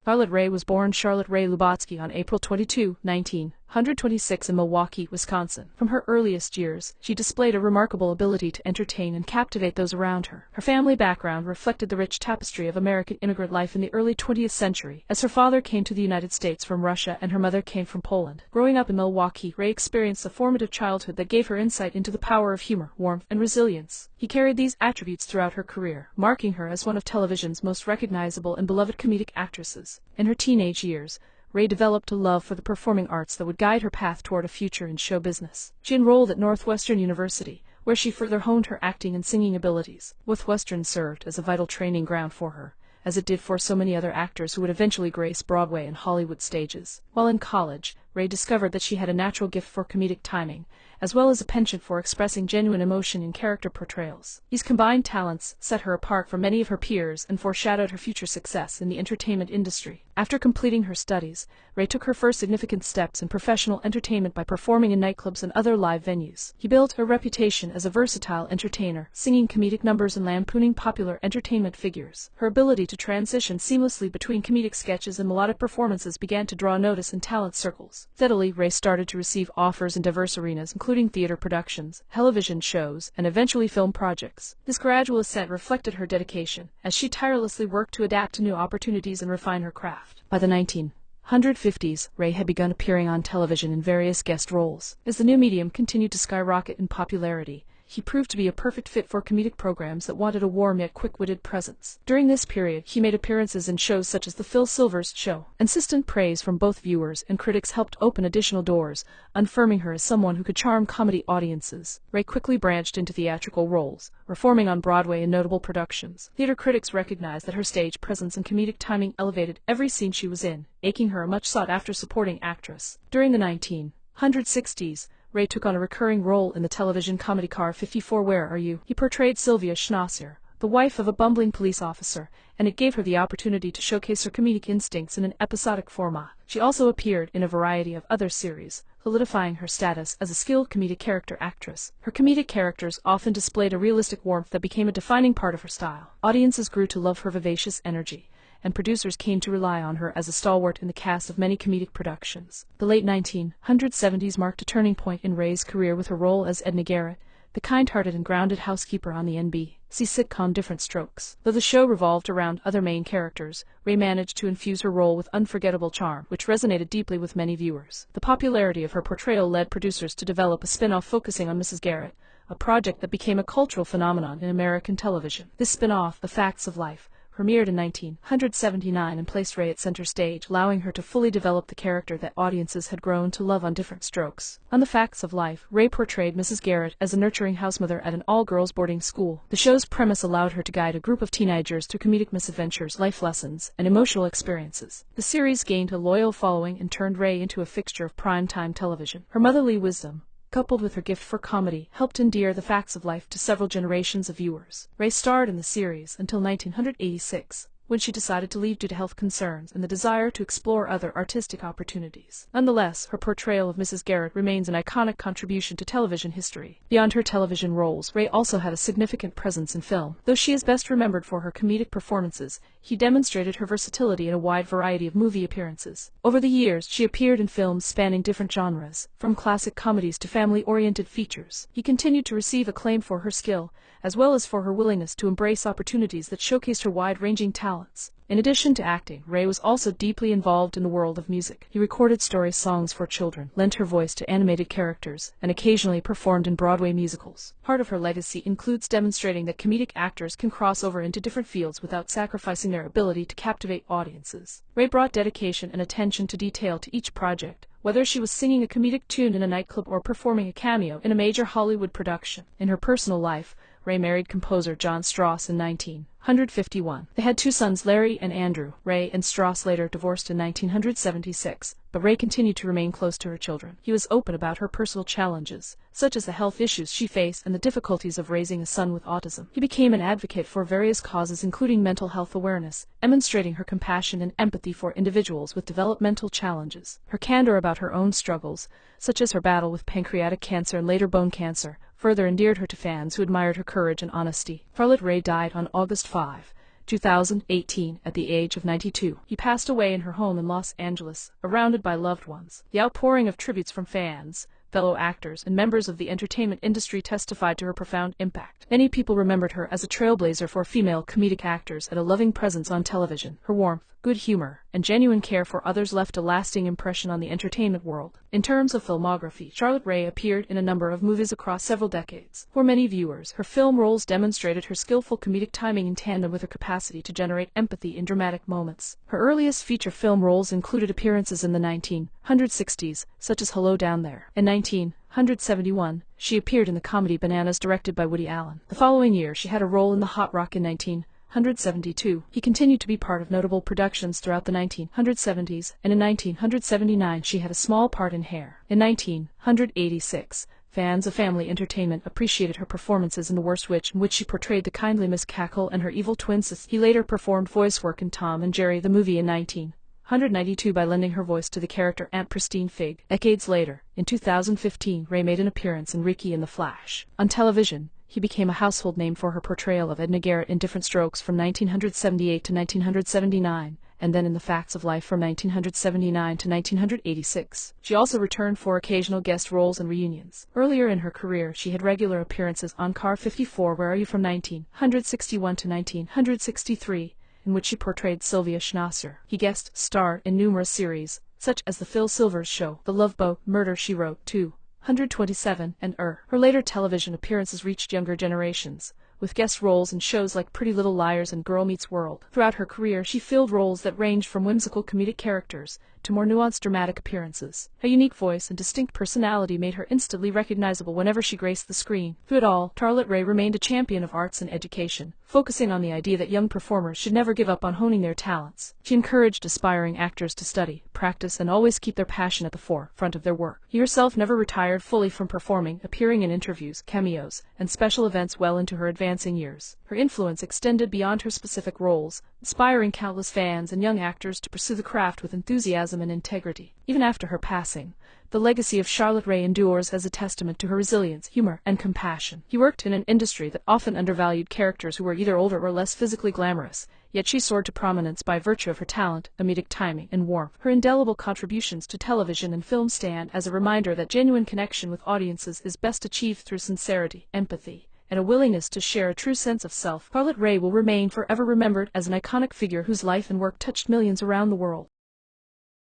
Charlotte Rae was born Charlotte Rae Lubotsky on April 22, 1926 in Milwaukee, Wisconsin. From her earliest years, she displayed a remarkable ability to entertain and captivate those around her. Her family background reflected the rich tapestry of American immigrant life in the early 20th century, as her father came to the United States from Russia and her mother came from Poland. Growing up in Milwaukee, Rae experienced a formative childhood that gave her insight into the power of humor, warmth, and resilience. He carried these attributes throughout her career, marking her as one of television's most recognizable and beloved comedic actresses. In her teenage years, Rae developed a love for the performing arts that would guide her path toward a future in show business. She enrolled at Northwestern University, where she further honed her acting and singing abilities. Northwestern served as a vital training ground for her, as it did for so many other actors who would eventually grace Broadway and Hollywood stages. While in college, Rae discovered that she had a natural gift for comedic timing, as well as a penchant for expressing genuine emotion in character portrayals. These combined talents set her apart from many of her peers and foreshadowed her future success in the entertainment industry. After completing her studies, Rae took her first significant steps in professional entertainment by performing in nightclubs and other live venues. He built a reputation as a versatile entertainer, singing comedic numbers and lampooning popular entertainment figures. Her ability to transition seamlessly between comedic sketches and melodic performances began to draw notice in talent circles. Steadily, Rae started to receive offers in diverse arenas, including theater productions, television shows, and eventually film projects. This gradual ascent reflected her dedication, as she tirelessly worked to adapt to new opportunities and refine her craft. By the 1950s, Rae had begun appearing on television in various guest roles. As the new medium continued to skyrocket in popularity, he proved to be a perfect fit for comedic programs that wanted a warm yet quick-witted presence. During this period, he made appearances in shows such as The Phil Silvers Show. Consistent praise from both viewers and critics helped open additional doors, affirming her as someone who could charm comedy audiences. Rae quickly branched into theatrical roles, performing on Broadway in notable productions. Theater critics recognized that her stage presence and comedic timing elevated every scene she was in, making her a much sought-after supporting actress. During the 1960s, Rae took on a recurring role in the television comedy Car 54 Where Are You? He portrayed Sylvia Schnauzer, the wife of a bumbling police officer, and it gave her the opportunity to showcase her comedic instincts in an episodic format. She also appeared in a variety of other series, solidifying her status as a skilled comedic character actress. Her comedic characters often displayed a realistic warmth that became a defining part of her style. Audiences grew to love her vivacious energy, and producers came to rely on her as a stalwart in the cast of many comedic productions. The late 1970s marked a turning point in Rae's career with her role as Edna Garrett, the kind-hearted and grounded housekeeper on the NBC sitcom Diff'rent Strokes. Though the show revolved around other main characters, Rae managed to infuse her role with unforgettable charm, which resonated deeply with many viewers. The popularity of her portrayal led producers to develop a spin-off focusing on Mrs. Garrett, a project that became a cultural phenomenon in American television. This spin-off, The Facts of Life, premiered in 1979 and placed Rae at center stage, allowing her to fully develop the character that audiences had grown to love on Diff'rent Strokes. On The Facts of Life, Rae portrayed Mrs. Garrett as a nurturing housemother at an all-girls boarding school. The show's premise allowed her to guide a group of teenagers through comedic misadventures, life lessons, and emotional experiences. The series gained a loyal following and turned Rae into a fixture of prime-time television. Her motherly wisdom, coupled with her gift for comedy, helped endear The Facts of Life to several generations of viewers. Rae starred in the series until 1986, when she decided to leave due to health concerns and the desire to explore other artistic opportunities. Nonetheless, her portrayal of Mrs. Garrett remains an iconic contribution to television history. Beyond her television roles, Rae also had a significant presence in film. Though she is best remembered for her comedic performances, she demonstrated her versatility in a wide variety of movie appearances. Over the years, she appeared in films spanning different genres, from classic comedies to family-oriented features. He continued to receive acclaim for her skill, as well as for her willingness to embrace opportunities that showcased her wide-ranging talents. In addition to acting, Rae was also deeply involved in the world of music. He recorded story songs for children, lent her voice to animated characters, and occasionally performed in Broadway musicals. Part of her legacy includes demonstrating that comedic actors can cross over into different fields without sacrificing their ability to captivate audiences. Rae brought dedication and attention to detail to each project, whether she was singing a comedic tune in a nightclub or performing a cameo in a major Hollywood production. In her personal life, Rae married composer John Strauss in 1951. They had two sons, Larry and Andrew. Rae and Strauss later divorced in 1976, but Rae continued to remain close to her children. He was open about her personal challenges, such as the health issues she faced and the difficulties of raising a son with autism. He became an advocate for various causes including mental health awareness, demonstrating her compassion and empathy for individuals with developmental challenges. Her candor about her own struggles, such as her battle with pancreatic cancer and later bone cancer, further endeared her to fans who admired her courage and honesty. Charlotte Rae died on August 5, 2018, at the age of 92. He passed away in her home in Los Angeles, surrounded by loved ones. The outpouring of tributes from fans, fellow actors, and members of the entertainment industry testified to her profound impact. Many people remembered her as a trailblazer for female comedic actors and a loving presence on television. Her warmth, good humor, and genuine care for others left a lasting impression on the entertainment world. In terms of filmography, Charlotte Rae appeared in a number of movies across several decades. For many viewers, her film roles demonstrated her skillful comedic timing in tandem with her capacity to generate empathy in dramatic moments. Her earliest feature film roles included appearances in the 1960s, such as Hello Down There. In 1971, she appeared in the comedy Bananas, directed by Woody Allen. The following year, she had a role in The Hot Rock in 1972. He continued to be part of notable productions throughout the 1970s, and in 1979 she had a small part in Hair. In 1986, fans of Family Entertainment appreciated her performances in The Worst Witch, in which she portrayed the kindly Miss Cackle and her evil twin sister. He later performed voice work in Tom and Jerry the movie in 1992 by lending her voice to the character Aunt Pristine Fig. Decades later, in 2015, Rae made an appearance in Ricky and the Flash. On television, he became a household name for her portrayal of Edna Garrett in Diff'rent Strokes from 1978 to 1979, and then in The Facts of Life from 1979 to 1986. She also returned for occasional guest roles and reunions. Earlier in her career, she had regular appearances on Car 54 Where Are You from 1961 to 1963, in which she portrayed Sylvia Schnasser. He guest starred in numerous series, such as The Phil Silvers Show, The Love Boat, Murder, She Wrote, 227, and Her later television appearances reached younger generations, with guest roles in shows like Pretty Little Liars and Girl Meets World. Throughout her career, she filled roles that ranged from whimsical comedic characters to more nuanced dramatic appearances. Her unique voice and distinct personality made her instantly recognizable whenever she graced the screen. Through it all, Charlotte Rae remained a champion of arts and education, focusing on the idea that young performers should never give up on honing their talents. She encouraged aspiring actors to study, practice, and always keep their passion at the forefront of their work. She herself never retired fully from performing, appearing in interviews, cameos, and special events well into her advancing years. Her influence extended beyond her specific roles, inspiring countless fans and young actors to pursue the craft with enthusiasm and integrity. Even after her passing, the legacy of Charlotte Rae endures as a testament to her resilience, humor, and compassion. She worked in an industry that often undervalued characters who were either older or less physically glamorous, yet she soared to prominence by virtue of her talent, comedic timing, and warmth. Her indelible contributions to television and film stand as a reminder that genuine connection with audiences is best achieved through sincerity, empathy, and a willingness to share a true sense of self. Charlotte Rae will remain forever remembered as an iconic figure whose life and work touched millions around the world.